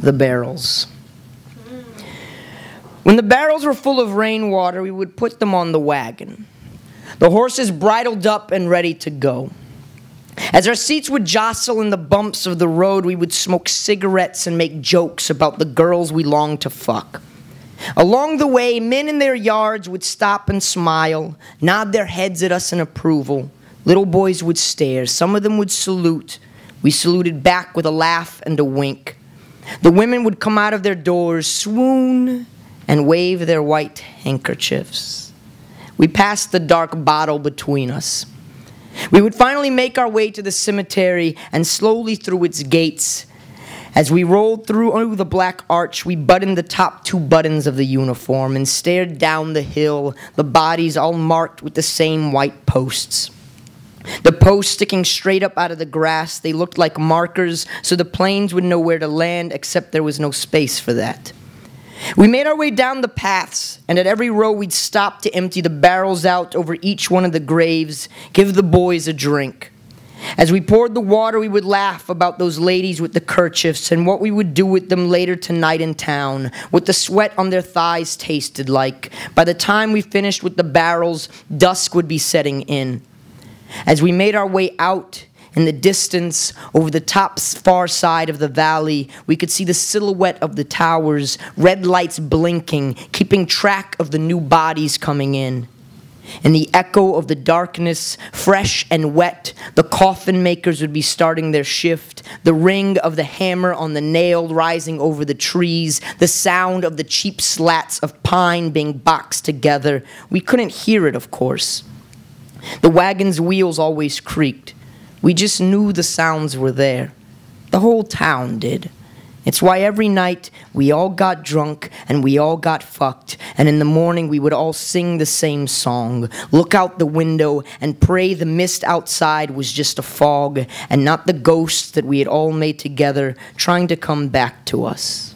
the barrels. When the barrels were full of rainwater, we would put them on the wagon. The horses bridled up and ready to go. As our seats would jostle in the bumps of the road, we would smoke cigarettes and make jokes about the girls we longed to fuck. Along the way, men in their yards would stop and smile, nod their heads at us in approval. Little boys would stare. Some of them would salute. We saluted back with a laugh and a wink. The women would come out of their doors, swoon, and wave their white handkerchiefs. We passed the dark bottle between us. We would finally make our way to the cemetery and slowly through its gates. As we rolled through the black arch, we buttoned the top 2 buttons of the uniform and stared down the hill, the bodies all marked with the same white posts. The posts sticking straight up out of the grass, they looked like markers so the planes would know where to land, except there was no space for that. We made our way down the paths, and at every row we'd stop to empty the barrels out over each one of the graves, give the boys a drink. As we poured the water, we would laugh about those ladies with the kerchiefs and what we would do with them later tonight in town, what the sweat on their thighs tasted like. By the time we finished with the barrels, dusk would be setting in. As we made our way out, in the distance, over the top far side of the valley, we could see the silhouette of the towers, red lights blinking, keeping track of the new bodies coming in. In the echo of the darkness, fresh and wet, the coffin makers would be starting their shift, the ring of the hammer on the nail rising over the trees, the sound of the cheap slats of pine being boxed together. We couldn't hear it, of course. The wagon's wheels always creaked. We just knew the sounds were there. The whole town did. It's why every night we all got drunk and we all got fucked, and in the morning we would all sing the same song, look out the window and pray the mist outside was just a fog and not the ghosts that we had all made together trying to come back to us.